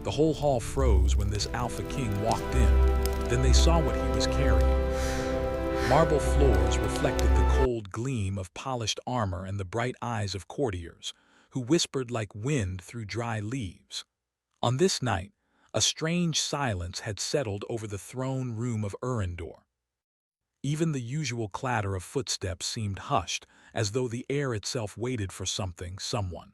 The whole hall froze when this Alpha King walked in. Then they saw what he was carrying. Marble floors reflected the cold gleam of polished armor and the bright eyes of courtiers, who whispered like wind through dry leaves. On this night, a strange silence had settled over the throne room of Urindor. Even the usual clatter of footsteps seemed hushed, as though the air itself waited for something, someone.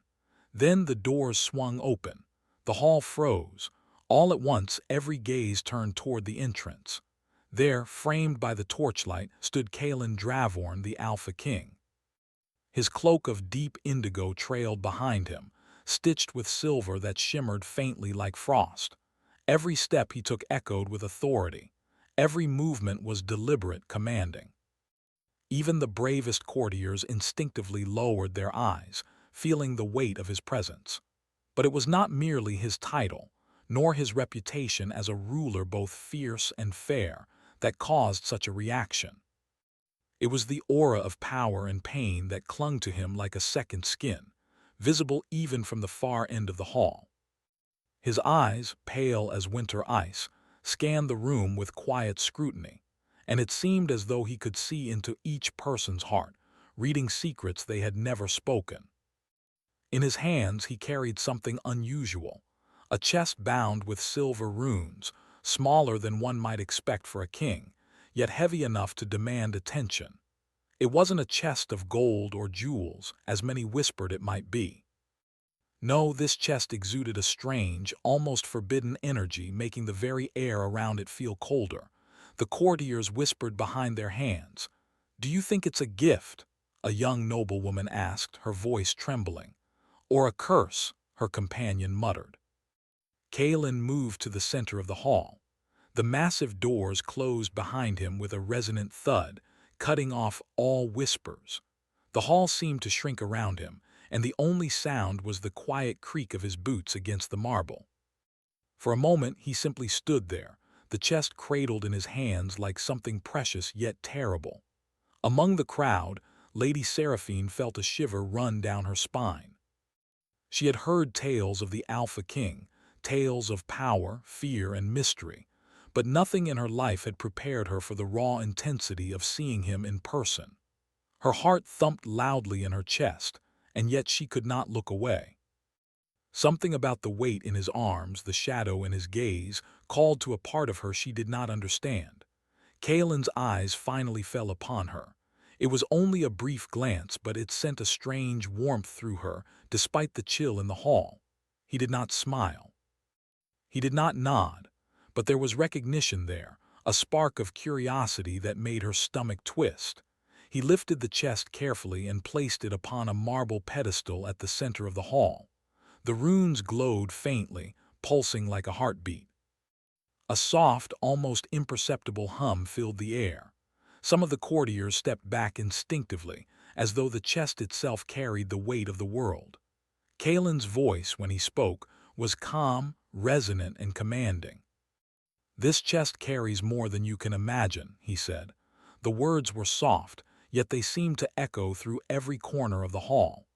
Then the doors swung open. The hall froze. All at once, every gaze turned toward the entrance. There, framed by the torchlight, stood Kalen Dravorn, the Alpha King. His cloak of deep indigo trailed behind him, stitched with silver that shimmered faintly like frost. Every step he took echoed with authority. Every movement was deliberate, commanding. Even the bravest courtiers instinctively lowered their eyes, feeling the weight of his presence. But it was not merely his title, nor his reputation as a ruler both fierce and fair, that caused such a reaction. It was the aura of power and pain that clung to him like a second skin, visible even from the far end of the hall. His eyes, pale as winter ice, scanned the room with quiet scrutiny, and it seemed as though he could see into each person's heart, reading secrets they had never spoken. In his hands he carried something unusual, a chest bound with silver runes, smaller than one might expect for a king, yet heavy enough to demand attention. It wasn't a chest of gold or jewels, as many whispered it might be. No, this chest exuded a strange, almost forbidden energy, making the very air around it feel colder. The courtiers whispered behind their hands. "Do you think it's a gift?" a young noblewoman asked, her voice trembling. "Or a curse?" her companion muttered. Kalen moved to the center of the hall. The massive doors closed behind him with a resonant thud, cutting off all whispers. The hall seemed to shrink around him, and the only sound was the quiet creak of his boots against the marble. For a moment he simply stood there, the chest cradled in his hands like something precious yet terrible. Among the crowd, Lady Seraphine felt a shiver run down her spine. She had heard tales of the Alpha King, tales of power, fear, and mystery, but nothing in her life had prepared her for the raw intensity of seeing him in person. Her heart thumped loudly in her chest, and yet she could not look away. Something about the weight in his arms, the shadow in his gaze, called to a part of her she did not understand. Kalen's eyes finally fell upon her. It was only a brief glance, but it sent a strange warmth through her, despite the chill in the hall. He did not smile. He did not nod, but there was recognition there, a spark of curiosity that made her stomach twist. He lifted the chest carefully and placed it upon a marble pedestal at the center of the hall. The runes glowed faintly, pulsing like a heartbeat. A soft, almost imperceptible hum filled the air. Some of the courtiers stepped back instinctively, as though the chest itself carried the weight of the world. Kalen's voice, when he spoke, was calm, resonant, and commanding. "This chest carries more than you can imagine," he said. The words were soft, yet they seemed to echo through every corner of the hall.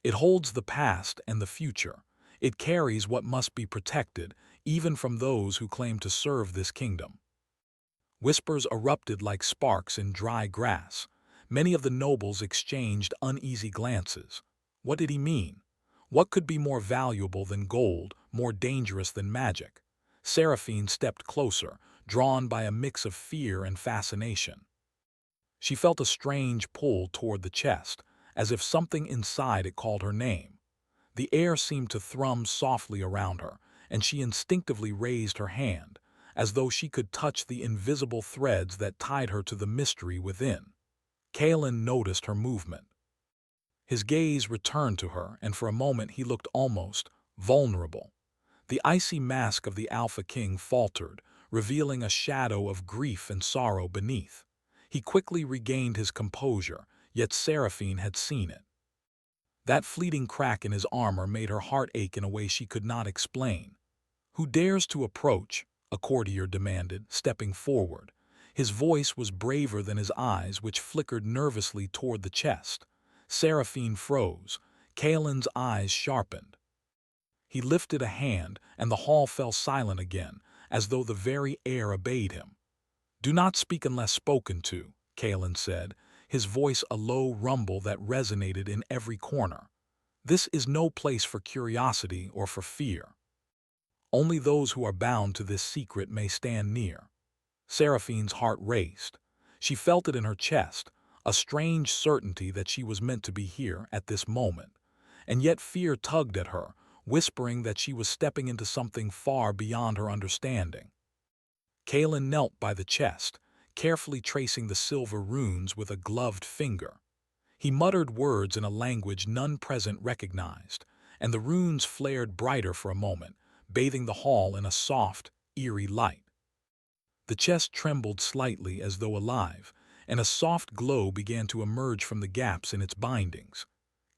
"It holds the past and the future. It carries what must be protected, even from those who claim to serve this kingdom." Whispers erupted like sparks in dry grass. Many of the nobles exchanged uneasy glances. What did he mean? What could be more valuable than gold, more dangerous than magic? Seraphine stepped closer, drawn by a mix of fear and fascination. She felt a strange pull toward the chest, as if something inside it called her name. The air seemed to thrum softly around her, and she instinctively raised her hand, as though she could touch the invisible threads that tied her to the mystery within. Kalen noticed her movement. His gaze returned to her, and for a moment he looked almost vulnerable. The icy mask of the Alpha King faltered, revealing a shadow of grief and sorrow beneath. He quickly regained his composure, yet Seraphine had seen it. That fleeting crack in his armor made her heart ache in a way she could not explain. "Who dares to approach?" a courtier demanded, stepping forward. His voice was braver than his eyes, which flickered nervously toward the chest. Seraphine froze. Kalen's eyes sharpened. He lifted a hand, and the hall fell silent again, as though the very air obeyed him. "Do not speak unless spoken to," Kalen said, his voice a low rumble that resonated in every corner. "This is no place for curiosity or for fear. Only those who are bound to this secret may stand near." Seraphine's heart raced. She felt it in her chest, a strange certainty that she was meant to be here at this moment. And yet fear tugged at her, whispering that she was stepping into something far beyond her understanding. Kalen knelt by the chest, carefully tracing the silver runes with a gloved finger. He muttered words in a language none present recognized, and the runes flared brighter for a moment, bathing the hall in a soft, eerie light. The chest trembled slightly as though alive, and a soft glow began to emerge from the gaps in its bindings.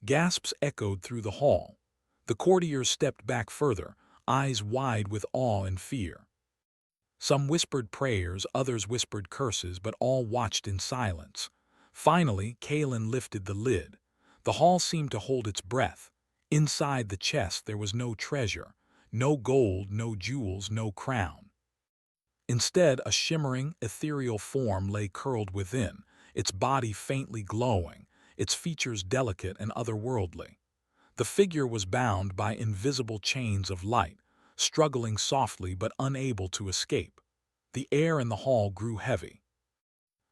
Gasps echoed through the hall. The courtiers stepped back further, eyes wide with awe and fear. Some whispered prayers, others whispered curses, but all watched in silence. Finally, Kalen lifted the lid. The hall seemed to hold its breath. Inside the chest there was no treasure, no gold, no jewels, no crown. Instead, a shimmering, ethereal form lay curled within, its body faintly glowing, its features delicate and otherworldly. The figure was bound by invisible chains of light, struggling softly but unable to escape. The air in the hall grew heavy.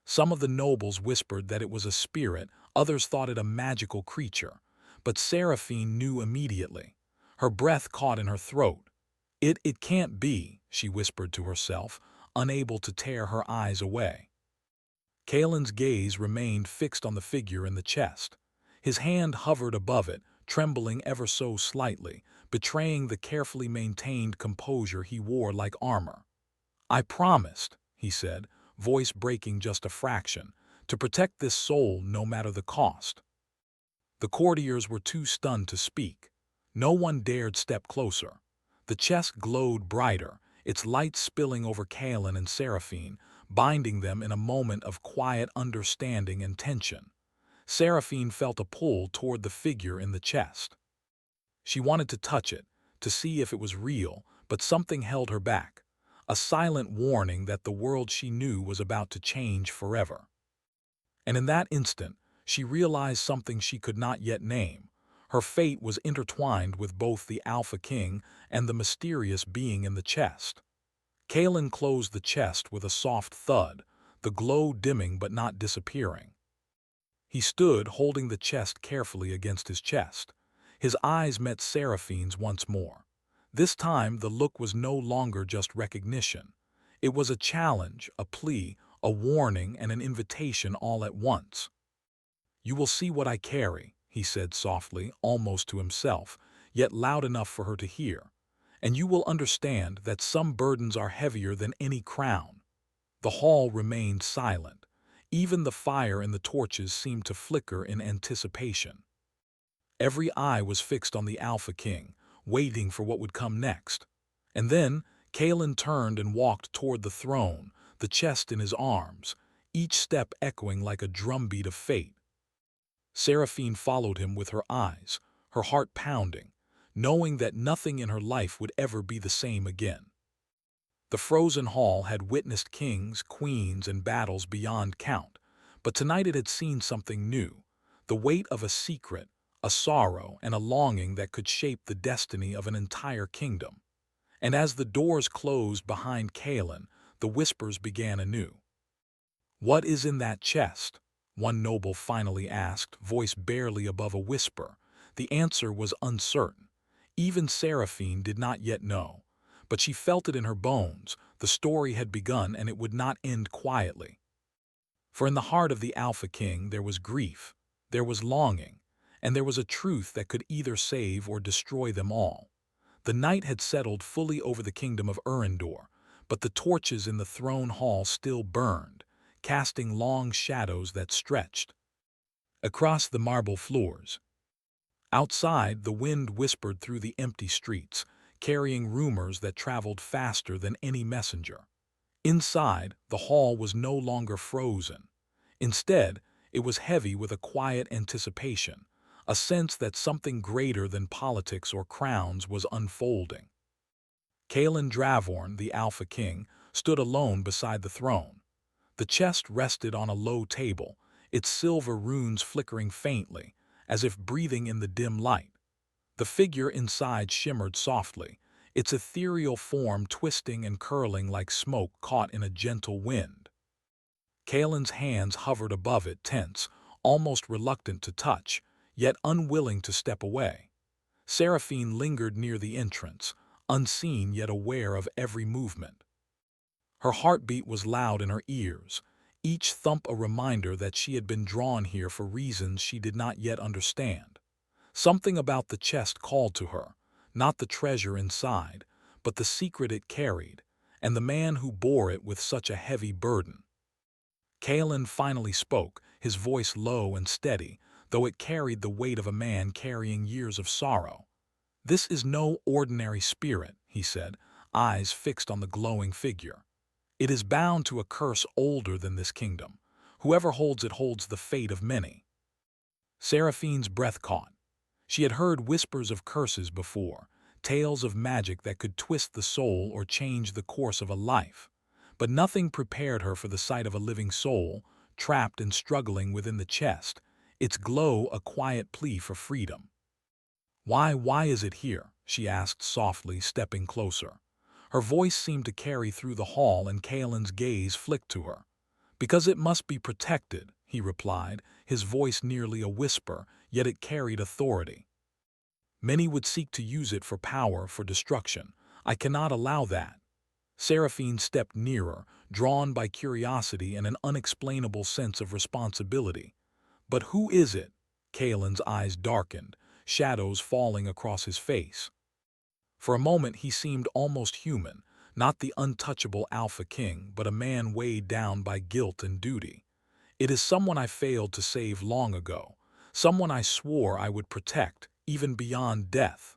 Some of the nobles whispered that it was a spirit, others thought it a magical creature. But Seraphine knew immediately. Her breath caught in her throat. It can't be," she whispered to herself, unable to tear her eyes away. Kalen's gaze remained fixed on the figure in the chest. His hand hovered above it, trembling ever so slightly, betraying the carefully maintained composure he wore like armor. "I promised," he said, voice breaking just a fraction, "to protect this soul no matter the cost." The courtiers were too stunned to speak. No one dared step closer. The chest glowed brighter, its light spilling over Kalen and Seraphine, binding them in a moment of quiet understanding and tension. Seraphine felt a pull toward the figure in the chest. She wanted to touch it, to see if it was real, but something held her back, a silent warning that the world she knew was about to change forever. And in that instant, she realized something she could not yet name. Her fate was intertwined with both the Alpha King and the mysterious being in the chest. Kalen closed the chest with a soft thud, the glow dimming but not disappearing. He stood holding the chest carefully against his chest. His eyes met Seraphine's once more. This time the look was no longer just recognition. It was a challenge, a plea, a warning, and an invitation all at once. "You will see what I carry," he said softly, almost to himself, yet loud enough for her to hear. "And you will understand that some burdens are heavier than any crown." The hall remained silent. Even the fire in the torches seemed to flicker in anticipation. Every eye was fixed on the Alpha King, waiting for what would come next. And then Kalen turned and walked toward the throne, the chest in his arms, each step echoing like a drumbeat of fate. Seraphine followed him with her eyes, her heart pounding, knowing that nothing in her life would ever be the same again. The frozen hall had witnessed kings, queens, and battles beyond count, but tonight it had seen something new, the weight of a secret, a sorrow, and a longing that could shape the destiny of an entire kingdom. And as the doors closed behind Kalen, the whispers began anew. "What is in that chest?" one noble finally asked, voice barely above a whisper. The answer was uncertain. Even Seraphine did not yet know. But she felt it in her bones. The story had begun, and it would not end quietly. For in the heart of the Alpha King there was grief, there was longing, and there was a truth that could either save or destroy them all. The night had settled fully over the kingdom of Urindor, but the torches in the throne hall still burned, casting long shadows that stretched across the marble floors. Outside, the wind whispered through the empty streets, carrying rumors that traveled faster than any messenger. Inside, the hall was no longer frozen. Instead, it was heavy with a quiet anticipation, a sense that something greater than politics or crowns was unfolding. Kaelin Dravorn, the Alpha King, stood alone beside the throne. The chest rested on a low table, its silver runes flickering faintly, as if breathing in the dim light. The figure inside shimmered softly, its ethereal form twisting and curling like smoke caught in a gentle wind. Kaelin's hands hovered above it, tense, almost reluctant to touch, yet unwilling to step away. Seraphine lingered near the entrance, unseen yet aware of every movement. Her heartbeat was loud in her ears, each thump a reminder that she had been drawn here for reasons she did not yet understand. Something about the chest called to her, not the treasure inside, but the secret it carried, and the man who bore it with such a heavy burden. Kaelin finally spoke, his voice low and steady, though it carried the weight of a man carrying years of sorrow. "This is no ordinary spirit," he said, eyes fixed on the glowing figure. "It is bound to a curse older than this kingdom. Whoever holds it holds the fate of many." Seraphine's breath caught. She had heard whispers of curses before, tales of magic that could twist the soul or change the course of a life. But nothing prepared her for the sight of a living soul, trapped and struggling within the chest, its glow a quiet plea for freedom. Why is it here?" she asked softly, stepping closer. Her voice seemed to carry through the hall, and Kaelin's gaze flicked to her. "Because it must be protected," he replied, his voice nearly a whisper, yet it carried authority. "Many would seek to use it for power, for destruction. I cannot allow that." Seraphine stepped nearer, drawn by curiosity and an unexplainable sense of responsibility. "But who is it?" Kaelin's eyes darkened, shadows falling across his face. For a moment he seemed almost human, not the untouchable Alpha King, but a man weighed down by guilt and duty. "It is someone I failed to save long ago, someone I swore I would protect, even beyond death."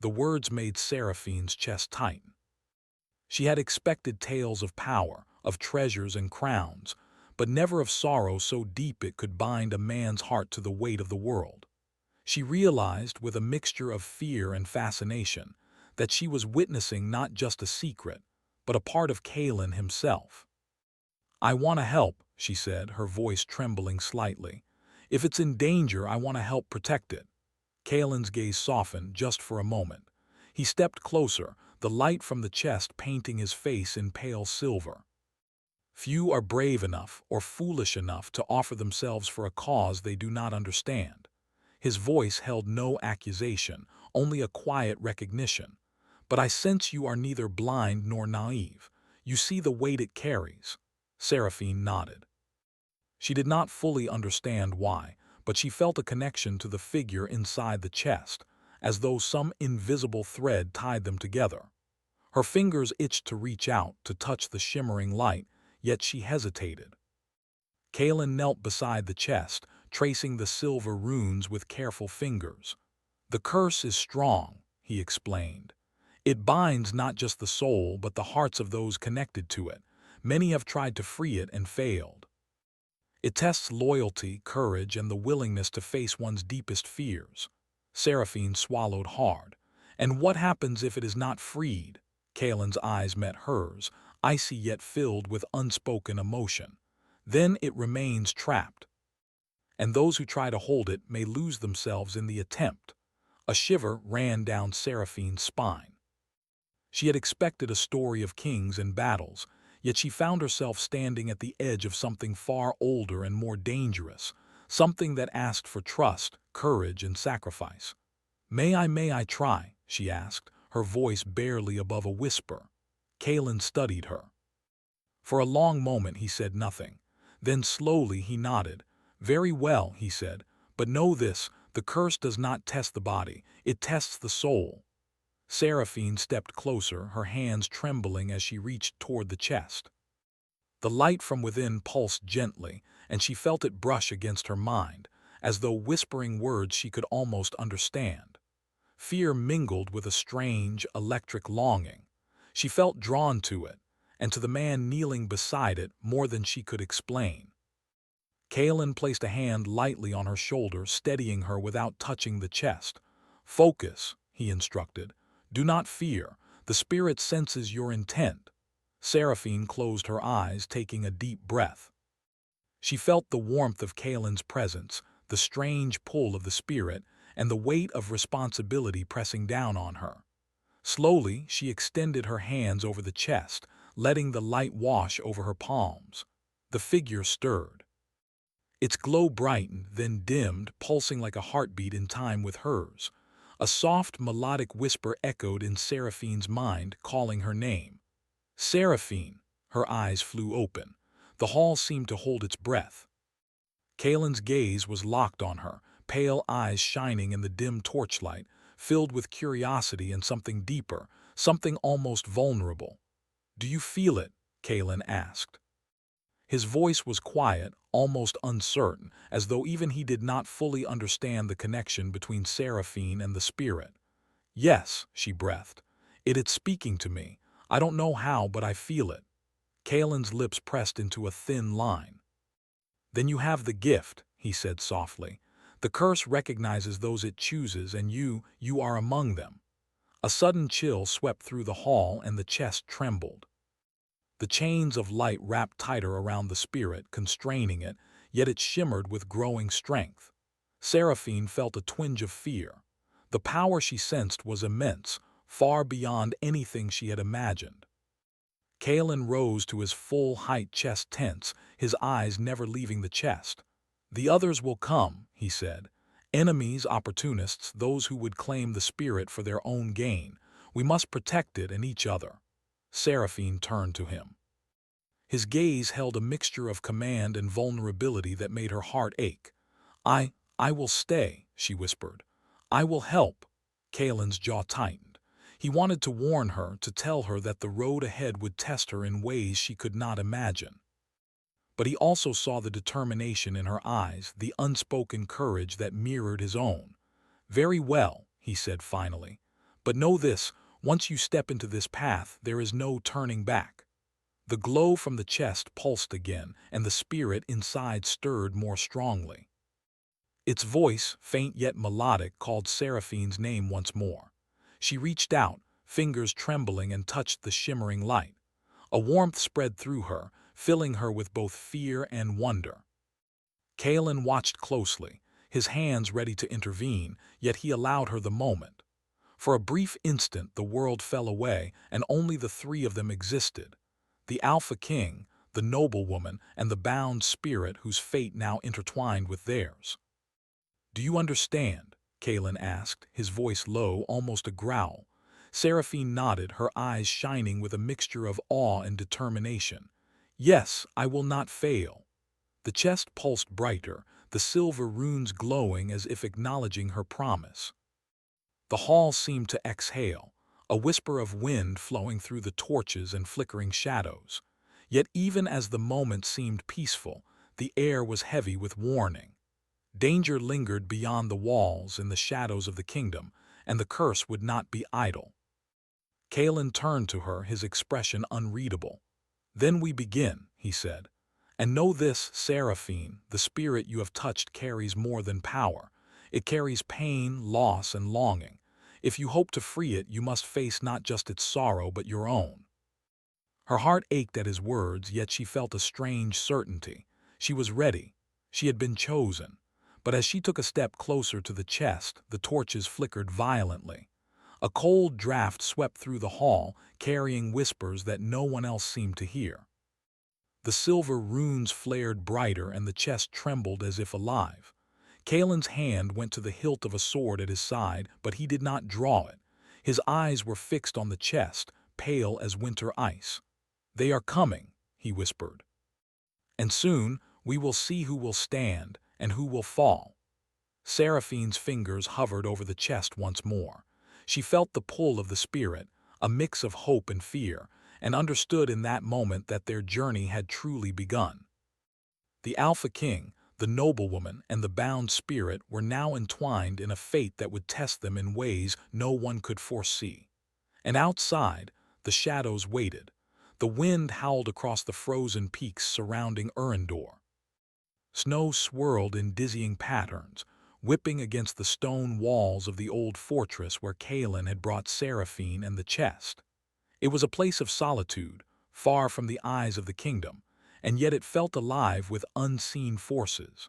The words made Seraphine's chest tighten. She had expected tales of power, of treasures and crowns, but never of sorrow so deep it could bind a man's heart to the weight of the world. She realized, with a mixture of fear and fascination, that she was witnessing not just a secret, but a part of Kaelin himself. "I want to help," she said, her voice trembling slightly. "If it's in danger, I want to help protect it." Kaelin's gaze softened just for a moment. He stepped closer, the light from the chest painting his face in pale silver. "Few are brave enough or foolish enough to offer themselves for a cause they do not understand." His voice held no accusation, only a quiet recognition. "But I sense you are neither blind nor naive. You see the weight it carries." Seraphine nodded. She did not fully understand why, but she felt a connection to the figure inside the chest, as though some invisible thread tied them together. Her fingers itched to reach out, to touch the shimmering light, yet she hesitated. Kaelin knelt beside the chest, tracing the silver runes with careful fingers. "The curse is strong," he explained. "It binds not just the soul, but the hearts of those connected to it. Many have tried to free it and failed. It tests loyalty, courage, and the willingness to face one's deepest fears." Seraphine swallowed hard. "And what happens if it is not freed?" Kaelin's eyes met hers, icy yet filled with unspoken emotion. "Then it remains trapped. And those who try to hold it may lose themselves in the attempt." A shiver ran down Seraphine's spine. She had expected a story of kings and battles, yet she found herself standing at the edge of something far older and more dangerous, something that asked for trust, courage, and sacrifice. May I try?" she asked, her voice barely above a whisper. Kaelin studied her. For a long moment he said nothing. Then slowly he nodded. "Very well," he said, "but know this, the curse does not test the body, it tests the soul." Seraphine stepped closer, her hands trembling as she reached toward the chest. The light from within pulsed gently, and she felt it brush against her mind, as though whispering words she could almost understand. Fear mingled with a strange, electric longing. She felt drawn to it, and to the man kneeling beside it more than she could explain. Kaelin placed a hand lightly on her shoulder, steadying her without touching the chest. "Focus," he instructed. "Do not fear. The spirit senses your intent." Seraphine closed her eyes, taking a deep breath. She felt the warmth of Kaelin's presence, the strange pull of the spirit, and the weight of responsibility pressing down on her. Slowly, she extended her hands over the chest, letting the light wash over her palms. The figure stirred. Its glow brightened, then dimmed, pulsing like a heartbeat in time with hers. A soft, melodic whisper echoed in Seraphine's mind, calling her name. "Seraphine!" Her eyes flew open. The hall seemed to hold its breath. Kaelin's gaze was locked on her, pale eyes shining in the dim torchlight, filled with curiosity and something deeper, something almost vulnerable. "Do you feel it?" Kaelin asked. His voice was quiet, almost uncertain, as though even he did not fully understand the connection between Seraphine and the spirit. "Yes," she breathed. It's speaking to me. I don't know how, but I feel it." Kaelin's lips pressed into a thin line. "Then you have the gift," he said softly. "The curse recognizes those it chooses, and you are among them." A sudden chill swept through the hall, and the chest trembled. The chains of light wrapped tighter around the spirit, constraining it, yet it shimmered with growing strength. Seraphine felt a twinge of fear. The power she sensed was immense, far beyond anything she had imagined. Kaelin rose to his full height, chest tense, his eyes never leaving the chest. "The others will come," he said. "Enemies, opportunists, those who would claim the spirit for their own gain. We must protect it and each other." Seraphine turned to him. His gaze held a mixture of command and vulnerability that made her heart ache. I will stay," she whispered. "I will help." Kaelin's jaw tightened. He wanted to warn her, to tell her that the road ahead would test her in ways she could not imagine. But he also saw the determination in her eyes, the unspoken courage that mirrored his own. "Very well," he said finally. "But know this, once you step into this path, there is no turning back." The glow from the chest pulsed again, and the spirit inside stirred more strongly. Its voice, faint yet melodic, called Seraphine's name once more. She reached out, fingers trembling, and touched the shimmering light. A warmth spread through her, filling her with both fear and wonder. Kaelin watched closely, his hands ready to intervene, yet he allowed her the moment. For a brief instant the world fell away, and only the three of them existed. The Alpha King, the noblewoman, and the bound spirit whose fate now intertwined with theirs. "Do you understand?" Kaelin asked, his voice low, almost a growl. Seraphine nodded, her eyes shining with a mixture of awe and determination. "Yes, I will not fail." The chest pulsed brighter, the silver runes glowing as if acknowledging her promise. The hall seemed to exhale, a whisper of wind flowing through the torches and flickering shadows. Yet even as the moment seemed peaceful, the air was heavy with warning. Danger lingered beyond the walls, in the shadows of the kingdom, and the curse would not be idle. Kaelin turned to her, his expression unreadable. "Then we begin," he said. "And know this, Seraphine, the spirit you have touched carries more than power. It carries pain, loss, and longing. If you hope to free it, you must face not just its sorrow, but your own." Her heart ached at his words, yet she felt a strange certainty. She was ready. She had been chosen. But as she took a step closer to the chest, the torches flickered violently. A cold draft swept through the hall, carrying whispers that no one else seemed to hear. The silver runes flared brighter, and the chest trembled as if alive. Kaelin's hand went to the hilt of a sword at his side, but he did not draw it. His eyes were fixed on the chest, pale as winter ice. "They are coming," he whispered. "And soon we will see who will stand and who will fall." Seraphine's fingers hovered over the chest once more. She felt the pull of the spirit, a mix of hope and fear, and understood in that moment that their journey had truly begun. The Alpha King, the noblewoman, and the bound spirit were now entwined in a fate that would test them in ways no one could foresee. And outside, the shadows waited. The wind howled across the frozen peaks surrounding Urindor. Snow swirled in dizzying patterns, whipping against the stone walls of the old fortress where Kalen had brought Seraphine and the chest. It was a place of solitude, far from the eyes of the kingdom, and yet it felt alive with unseen forces.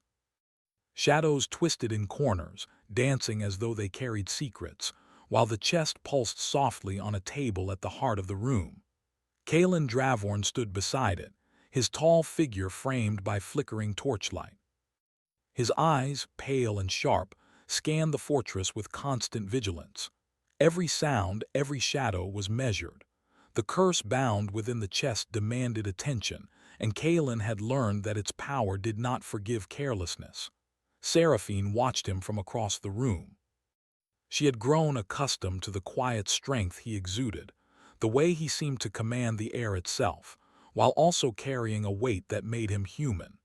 Shadows twisted in corners, dancing as though they carried secrets, while the chest pulsed softly on a table at the heart of the room. Kalen Dravorn stood beside it, his tall figure framed by flickering torchlight. His eyes, pale and sharp, scanned the fortress with constant vigilance. Every sound, every shadow was measured. The curse bound within the chest demanded attention, and Kalen had learned that its power did not forgive carelessness. Seraphine watched him from across the room. She had grown accustomed to the quiet strength he exuded, the way he seemed to command the air itself, while also carrying a weight that made him human.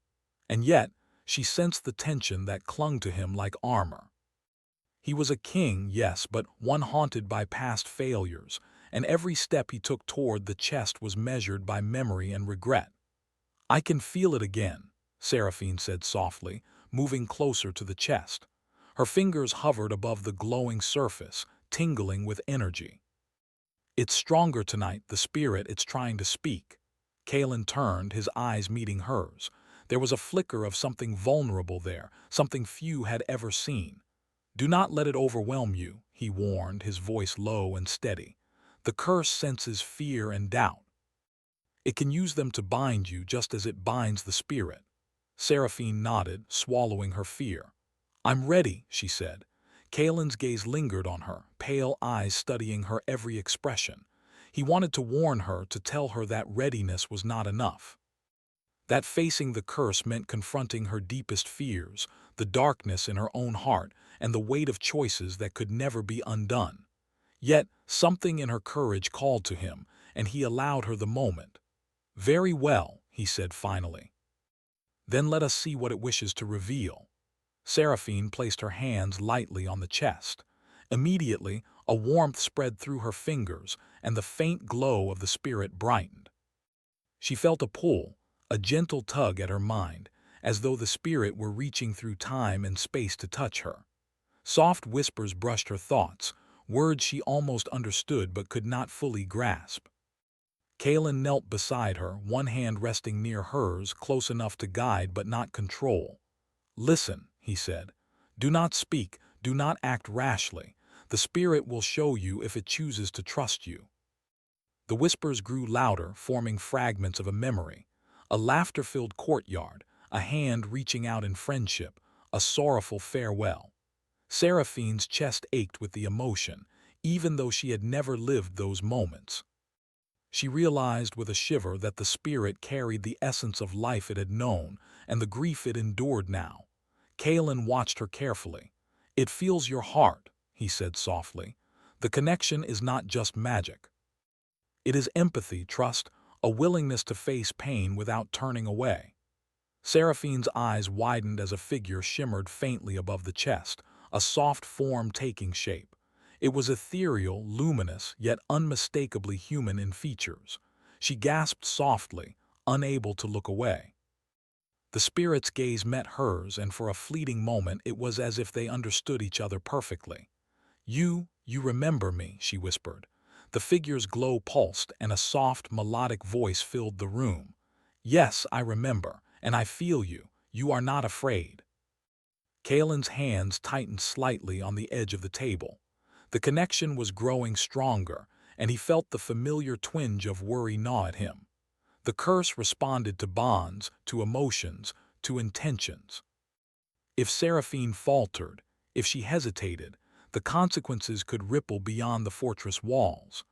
And yet, she sensed the tension that clung to him like armor. He was a king, yes, but one haunted by past failures, and every step he took toward the chest was measured by memory and regret. "I can feel it again," Seraphine said softly, moving closer to the chest. Her fingers hovered above the glowing surface, tingling with energy. "It's stronger tonight, the spirit it's trying to speak." Kalen turned, his eyes meeting hers. There was a flicker of something vulnerable there, something few had ever seen. "Do not let it overwhelm you," he warned, his voice low and steady. "The curse senses fear and doubt. It can use them to bind you just as it binds the spirit." Seraphine nodded, swallowing her fear. "I'm ready," she said. Kalen's gaze lingered on her, pale eyes studying her every expression. He wanted to warn her, to tell her that readiness was not enough. That facing the curse meant confronting her deepest fears, the darkness in her own heart, and the weight of choices that could never be undone. Yet, something in her courage called to him, and he allowed her the moment. "Very well," he said finally. "Then let us see what it wishes to reveal." Seraphine placed her hands lightly on the chest. Immediately, a warmth spread through her fingers, and the faint glow of the spirit brightened. She felt a pull, a gentle tug at her mind, as though the spirit were reaching through time and space to touch her. Soft whispers brushed her thoughts, words she almost understood but could not fully grasp. Kalen knelt beside her, one hand resting near hers, close enough to guide but not control. "Listen," he said. "Do not speak, do not act rashly. The spirit will show you if it chooses to trust you." The whispers grew louder, forming fragments of a memory. A laughter-filled courtyard, a hand reaching out in friendship, a sorrowful farewell. Seraphine's chest ached with the emotion, even though she had never lived those moments. She realized with a shiver that the spirit carried the essence of life it had known and the grief it endured now. Kalen watched her carefully. "It feels your heart," he said softly. "The connection is not just magic. It is empathy, trust, a willingness to face pain without turning away." Seraphine's eyes widened as a figure shimmered faintly above the chest, a soft form taking shape. It was ethereal, luminous, yet unmistakably human in features. She gasped softly, unable to look away. The spirit's gaze met hers, and for a fleeting moment it was as if they understood each other perfectly. You remember me," she whispered. The figure's glow pulsed, and a soft, melodic voice filled the room. "Yes, I remember, and I feel you. You are not afraid." Kalen's hands tightened slightly on the edge of the table. The connection was growing stronger, and he felt the familiar twinge of worry gnaw at him. The curse responded to bonds, to emotions, to intentions. If Seraphine faltered, if she hesitated, the consequences could ripple beyond the fortress walls.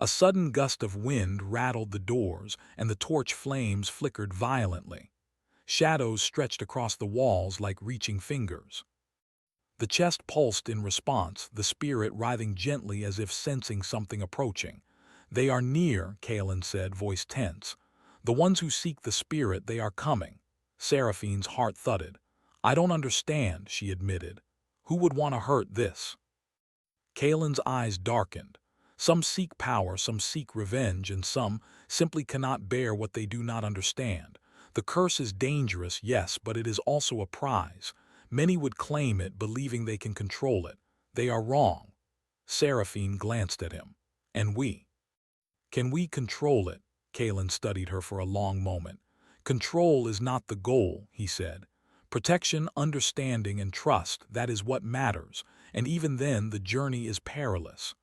A sudden gust of wind rattled the doors, and the torch flames flickered violently. Shadows stretched across the walls like reaching fingers. The chest pulsed in response, the spirit writhing gently as if sensing something approaching. "They are near," Kalen said, voice tense. "The ones who seek the spirit, they are coming." Seraphine's heart thudded. "I don't understand," she admitted. "Who would want to hurt this?" Kalen's eyes darkened. Some seek power, some seek revenge, and some simply cannot bear what they do not understand. The curse is dangerous, yes, but it is also a prize. Many would claim it, believing they can control it. They are wrong. Seraphine glanced at him. And we? Can we control it? Kalen studied her for a long moment. Control is not the goal, he said. Protection, understanding, and trust, that is what matters, and even then the journey is perilous.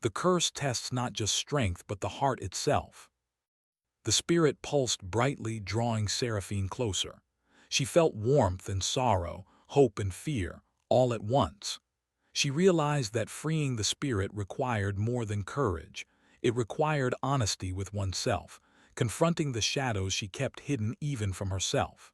The curse tests not just strength but the heart itself. The spirit pulsed brightly, drawing Seraphine closer. She felt warmth and sorrow, hope and fear, all at once. She realized that freeing the spirit required more than courage. It required honesty with oneself, confronting the shadows she kept hidden even from herself.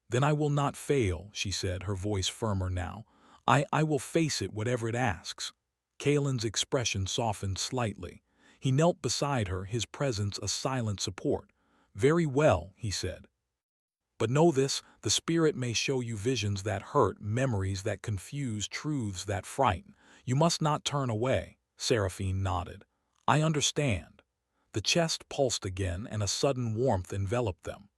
"Then I will not fail," she said, her voice firmer now. I will face it whatever it asks." Kalen's expression softened slightly. He knelt beside her, his presence a silent support. "Very well," he said. "But know this, the spirit may show you visions that hurt, memories that confuse, truths that frighten. You must not turn away." Seraphine nodded. "I understand." The chest pulsed again, and a sudden warmth enveloped them.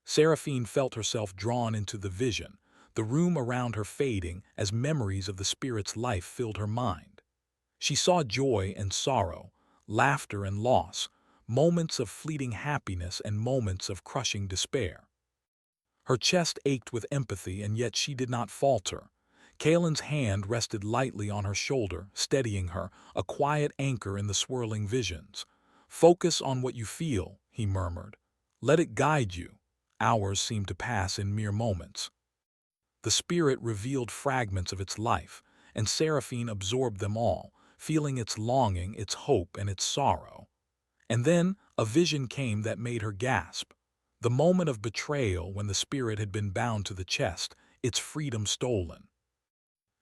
Seraphine felt herself drawn into the vision, the room around her fading as memories of the spirit's life filled her mind. She saw joy and sorrow, laughter and loss, moments of fleeting happiness and moments of crushing despair. Her chest ached with empathy, and yet she did not falter. Kalen's hand rested lightly on her shoulder, steadying her, a quiet anchor in the swirling visions. "Focus on what you feel," he murmured. "Let it guide you." Hours seemed to pass in mere moments. The spirit revealed fragments of its life, and Seraphine absorbed them all, feeling its longing, its hope, and its sorrow. And then a vision came that made her gasp. The moment of betrayal, when the spirit had been bound to the chest, its freedom stolen.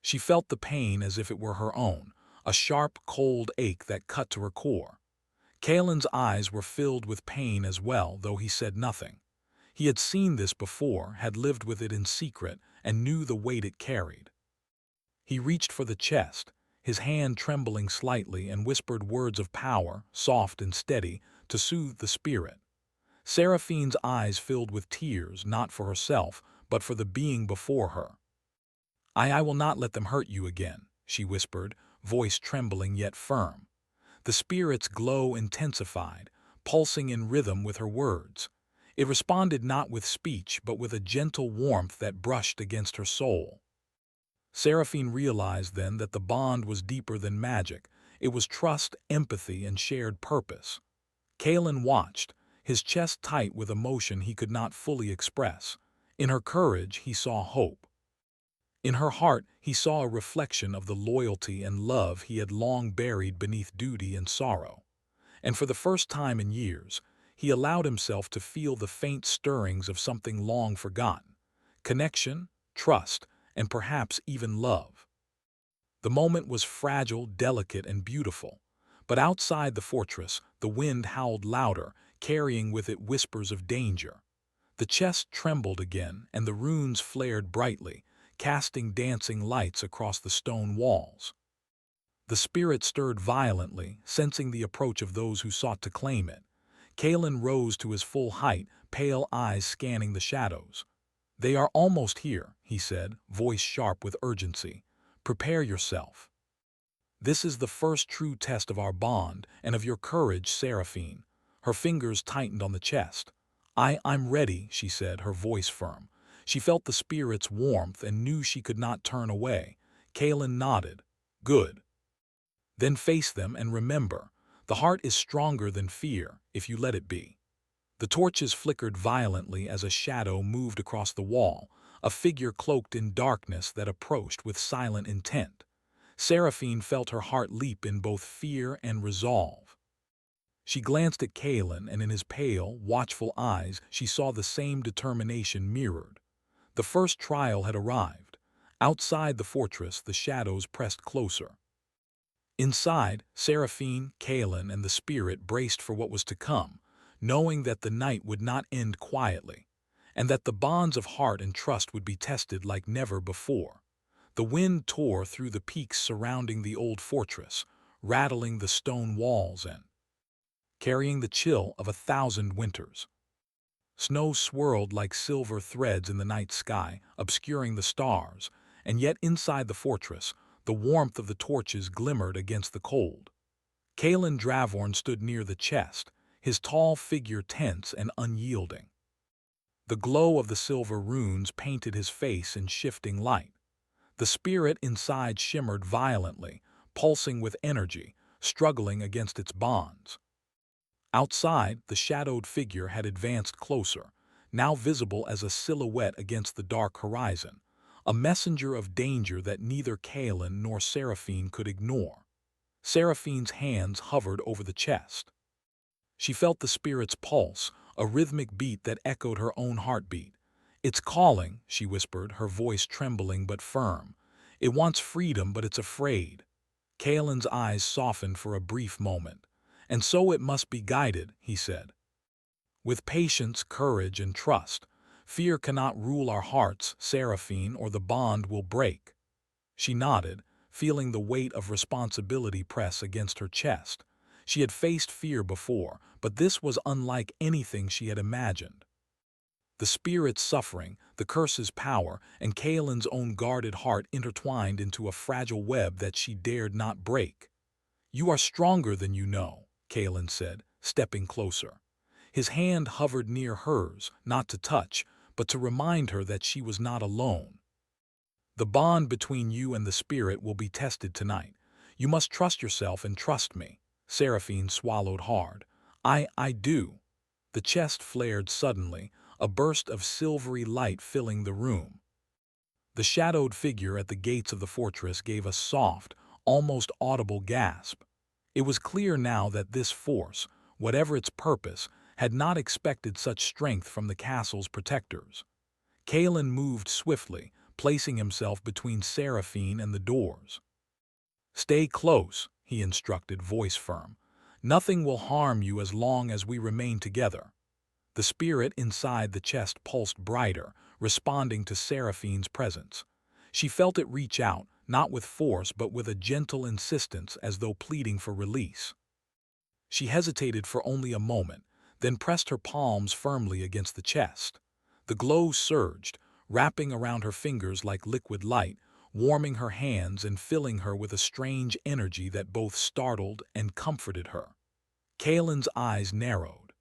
She felt the pain as if it were her own, a sharp, cold ache that cut to her core. Kalen's eyes were filled with pain as well, though he said nothing. He had seen this before, had lived with it in secret, and knew the weight it carried. He reached for the chest, his hand trembling slightly, and whispered words of power, soft and steady, to soothe the spirit. Seraphine's eyes filled with tears, not for herself, but for the being before her. I will not let them hurt you again," she whispered, voice trembling yet firm. The spirit's glow intensified, pulsing in rhythm with her words. It responded not with speech, but with a gentle warmth that brushed against her soul. Seraphine realized then that the bond was deeper than magic. It was trust, empathy, and shared purpose. Kalen watched, his chest tight with emotion he could not fully express. In her courage he saw hope. In her heart he saw a reflection of the loyalty and love he had long buried beneath duty and sorrow. And for the first time in years, he allowed himself to feel the faint stirrings of something long forgotten: connection, trust, and perhaps even love. The moment was fragile, delicate, and beautiful. But outside the fortress, the wind howled louder, carrying with it whispers of danger. The chest trembled again, and the runes flared brightly, casting dancing lights across the stone walls. The spirit stirred violently, sensing the approach of those who sought to claim it. Kalen rose to his full height, pale eyes scanning the shadows. "They are almost here," he said, voice sharp with urgency. "Prepare yourself. This is the first true test of our bond and of your courage, Seraphine." Her fingers tightened on the chest. I'm ready," she said, her voice firm. She felt the spirit's warmth and knew she could not turn away. Kalen nodded. "Good. Then face them, and remember, the heart is stronger than fear if you let it be." The torches flickered violently as a shadow moved across the wall, a figure cloaked in darkness that approached with silent intent. Seraphine felt her heart leap in both fear and resolve. She glanced at Kalen, and in his pale, watchful eyes she saw the same determination mirrored. The first trial had arrived. Outside the fortress, the shadows pressed closer. Inside, Seraphine, Kalen, and the spirit braced for what was to come, knowing that the night would not end quietly, and that the bonds of heart and trust would be tested like never before. The wind tore through the peaks surrounding the old fortress, rattling the stone walls and carrying the chill of 1,000 winters. Snow swirled like silver threads in the night sky, obscuring the stars, and yet inside the fortress, the warmth of the torches glimmered against the cold. Kalen Dravorn stood near the chest, his tall figure tense and unyielding. The glow of the silver runes painted his face in shifting light. The spirit inside shimmered violently, pulsing with energy, struggling against its bonds. Outside, the shadowed figure had advanced closer, now visible as a silhouette against the dark horizon, a messenger of danger that neither Kalen nor Seraphine could ignore. Seraphine's hands hovered over the chest. She felt the spirit's pulse, a rhythmic beat that echoed her own heartbeat. "It's calling," she whispered, her voice trembling but firm. "It wants freedom, but it's afraid." Kalen's eyes softened for a brief moment. "And so it must be guided," he said. "With patience, courage, and trust. Fear cannot rule our hearts, Seraphine, or the bond will break." She nodded, feeling the weight of responsibility press against her chest. She had faced fear before, but this was unlike anything she had imagined. The spirit's suffering, the curse's power, and Kalen's own guarded heart intertwined into a fragile web that she dared not break. "You are stronger than you know," Kalen said, stepping closer. His hand hovered near hers, not to touch, but to remind her that she was not alone. "The bond between you and the spirit will be tested tonight. You must trust yourself and trust me." Seraphine swallowed hard. I do." The chest flared suddenly, a burst of silvery light filling the room. The shadowed figure at the gates of the fortress gave a soft, almost audible gasp. It was clear now that this force, whatever its purpose, had not expected such strength from the castle's protectors. Kalen moved swiftly, placing himself between Seraphine and the doors. "Stay close," he instructed, voice firm. "Nothing will harm you as long as we remain together." The spirit inside the chest pulsed brighter, responding to Seraphine's presence. She felt it reach out, not with force but with a gentle insistence as though pleading for release. She hesitated for only a moment, then pressed her palms firmly against the chest. The glow surged, wrapping around her fingers like liquid light, warming her hands and filling her with a strange energy that both startled and comforted her. Kalen's eyes narrowed.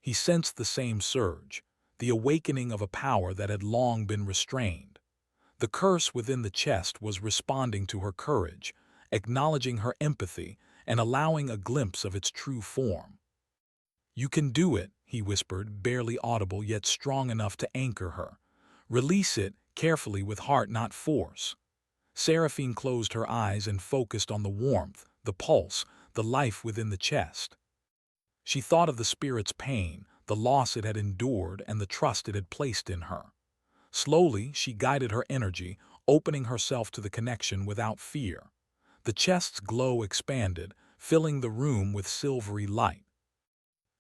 He sensed the same surge, the awakening of a power that had long been restrained. The curse within the chest was responding to her courage, acknowledging her empathy, and allowing a glimpse of its true form. "You can do it," he whispered, barely audible yet strong enough to anchor her. "Release it, carefully, with heart, not force." Seraphine closed her eyes and focused on the warmth, the pulse, the life within the chest. She thought of the spirit's pain, the loss it had endured, and the trust it had placed in her. Slowly, she guided her energy, opening herself to the connection without fear. The chest's glow expanded, filling the room with silvery light.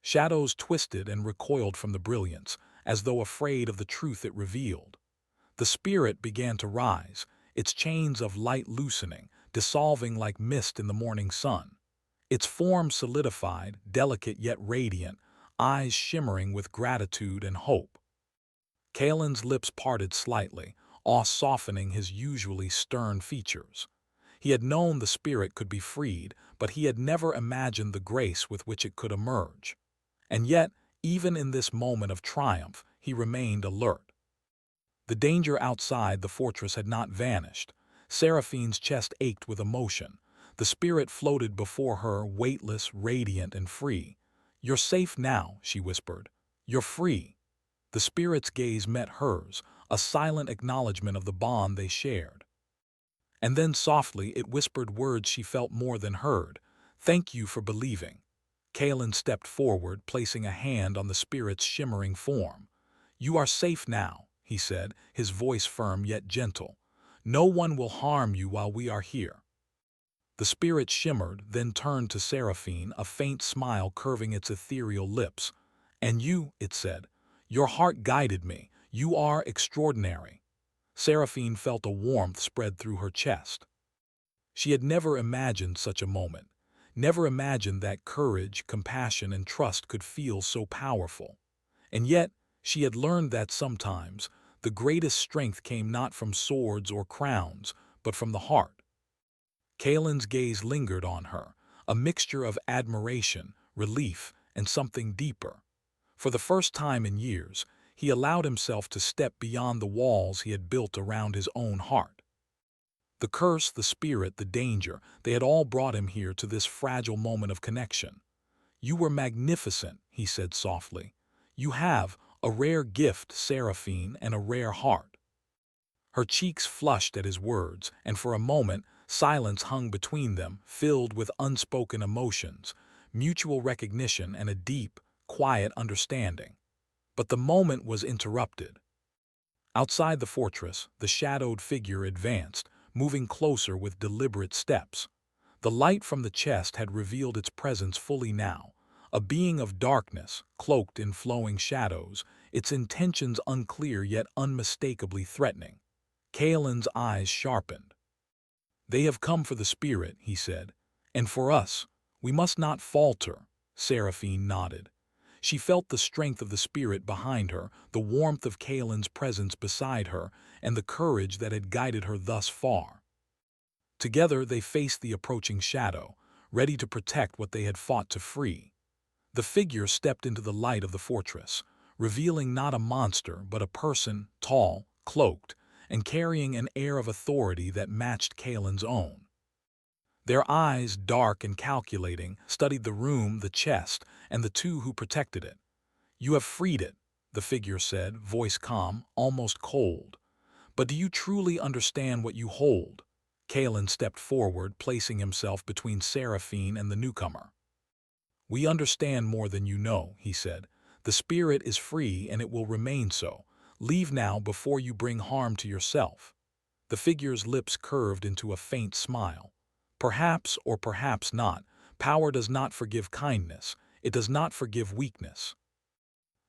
Shadows twisted and recoiled from the brilliance, as though afraid of the truth it revealed. The spirit began to rise, its chains of light loosening, dissolving like mist in the morning sun. Its form solidified, delicate yet radiant, eyes shimmering with gratitude and hope. Kalen's lips parted slightly, awe softening his usually stern features. He had known the spirit could be freed, but he had never imagined the grace with which it could emerge. And yet, even in this moment of triumph, he remained alert. The danger outside the fortress had not vanished. Seraphine's chest ached with emotion. The spirit floated before her, weightless, radiant, and free. "You're safe now," she whispered. "You're free." The spirit's gaze met hers, a silent acknowledgement of the bond they shared. And then softly it whispered words she felt more than heard. "Thank you for believing." Kalen stepped forward, placing a hand on the spirit's shimmering form. "You are safe now," he said, his voice firm yet gentle. "No one will harm you while we are here." The spirit shimmered, then turned to Seraphine, a faint smile curving its ethereal lips. "And you," it said, "your heart guided me. You are extraordinary." Seraphine felt a warmth spread through her chest. She had never imagined such a moment, never imagined that courage, compassion, and trust could feel so powerful. And yet, she had learned that sometimes the greatest strength came not from swords or crowns, but from the heart. Kaelin's gaze lingered on her, a mixture of admiration, relief, and something deeper. For the first time in years, he allowed himself to step beyond the walls he had built around his own heart. The curse, the spirit, the danger, they had all brought him here to this fragile moment of connection. "You were magnificent," he said softly. "You have a rare gift, Seraphine, and a rare heart." Her cheeks flushed at his words, and for a moment, silence hung between them, filled with unspoken emotions, mutual recognition, and a deep, quiet understanding. But the moment was interrupted. Outside the fortress, the shadowed figure advanced, moving closer with deliberate steps. The light from the chest had revealed its presence fully now, a being of darkness, cloaked in flowing shadows, its intentions unclear yet unmistakably threatening. Kaelin's eyes sharpened. "They have come for the spirit," he said, "and for us. We must not falter." Seraphine nodded. She felt the strength of the spirit behind her, the warmth of Kaelin's presence beside her, and the courage that had guided her thus far. Together they faced the approaching shadow, ready to protect what they had fought to free. The figure stepped into the light of the fortress, revealing not a monster but a person, tall, cloaked, and carrying an air of authority that matched Kaelin's own. Their eyes, dark and calculating, studied the room, the chest, and the two who protected it. "You have freed it," the figure said, voice calm, almost cold. "But do you truly understand what you hold?" Kaelin stepped forward, placing himself between Seraphine and the newcomer. "We understand more than you know," he said. "The spirit is free and it will remain so. Leave now before you bring harm to yourself." The figure's lips curved into a faint smile. "Perhaps or perhaps not. Power does not forgive kindness. It does not forgive weakness."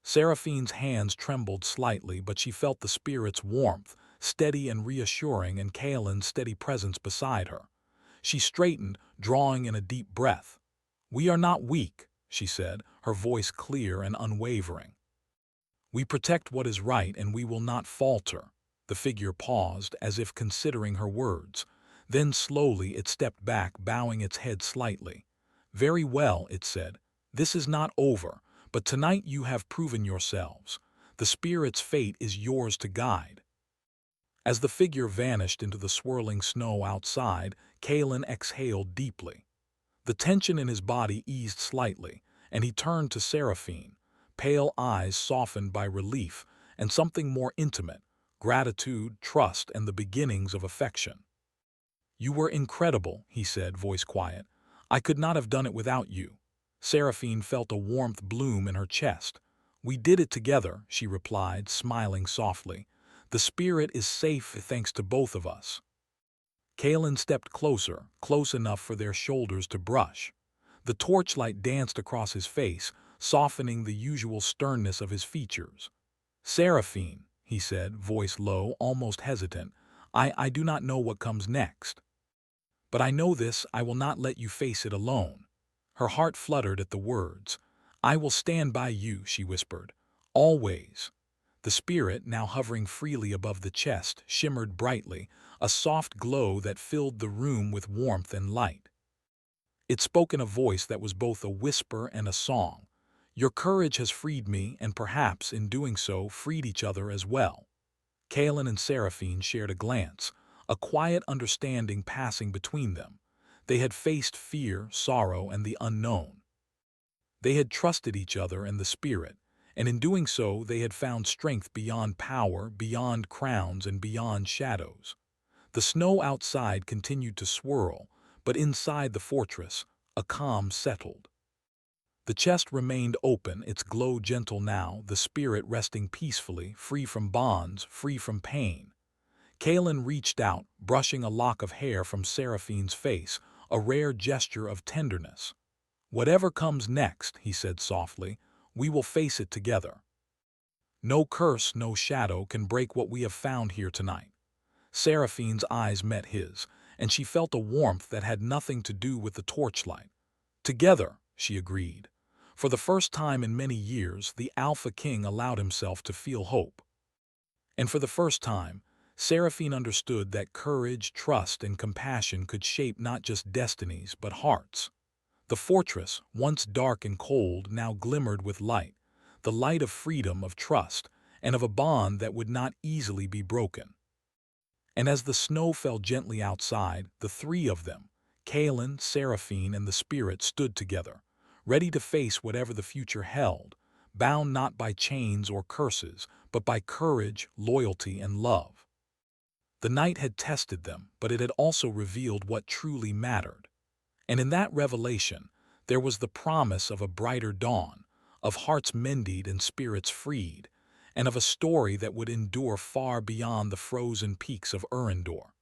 Seraphine's hands trembled slightly, but she felt the spirit's warmth, steady and reassuring, and Kaelin's steady presence beside her. She straightened, drawing in a deep breath. "We are not weak," she said, her voice clear and unwavering. "We protect what is right and we will not falter." The figure paused, as if considering her words. Then slowly it stepped back, bowing its head slightly. "Very well," it said. "This is not over, but tonight you have proven yourselves. The spirit's fate is yours to guide." As the figure vanished into the swirling snow outside, Kaelin exhaled deeply. The tension in his body eased slightly, and he turned to Seraphine, pale eyes softened by relief and something more intimate, gratitude, trust, and the beginnings of affection. "You were incredible," he said, voice quiet. "I could not have done it without you." Seraphine felt a warmth bloom in her chest. "We did it together," she replied, smiling softly. "The spirit is safe thanks to both of us." Kaelin stepped closer, close enough for their shoulders to brush. The torchlight danced across his face, softening the usual sternness of his features. "Seraphine," he said, voice low, almost hesitant, I do not know what comes next. But I know this, I will not let you face it alone." Her heart fluttered at the words. "I will stand by you," she whispered. "Always." The spirit, now hovering freely above the chest, shimmered brightly, a soft glow that filled the room with warmth and light. It spoke in a voice that was both a whisper and a song. "Your courage has freed me, and perhaps, in doing so, freed each other as well." Kaelin and Seraphine shared a glance, a quiet understanding passing between them. They had faced fear, sorrow, and the unknown. They had trusted each other and the spirit, and in doing so they had found strength beyond power, beyond crowns, and beyond shadows. The snow outside continued to swirl, but inside the fortress, a calm settled. The chest remained open, its glow gentle now, the spirit resting peacefully, free from bonds, free from pain. Kaelin reached out, brushing a lock of hair from Seraphine's face, a rare gesture of tenderness. "Whatever comes next," he said softly, "we will face it together. No curse, no shadow can break what we have found here tonight." Seraphine's eyes met his, and she felt a warmth that had nothing to do with the torchlight. "Together," she agreed. For the first time in many years, the Alpha King allowed himself to feel hope. And for the first time, Seraphine understood that courage, trust, and compassion could shape not just destinies but hearts. The fortress, once dark and cold, now glimmered with light, the light of freedom, of trust, and of a bond that would not easily be broken. And as the snow fell gently outside, the three of them, Kaelin, Seraphine, and the spirit, stood together, ready to face whatever the future held, bound not by chains or curses, but by courage, loyalty, and love. The night had tested them, but it had also revealed what truly mattered. And in that revelation, there was the promise of a brighter dawn, of hearts mended and spirits freed, and of a story that would endure far beyond the frozen peaks of Urindor.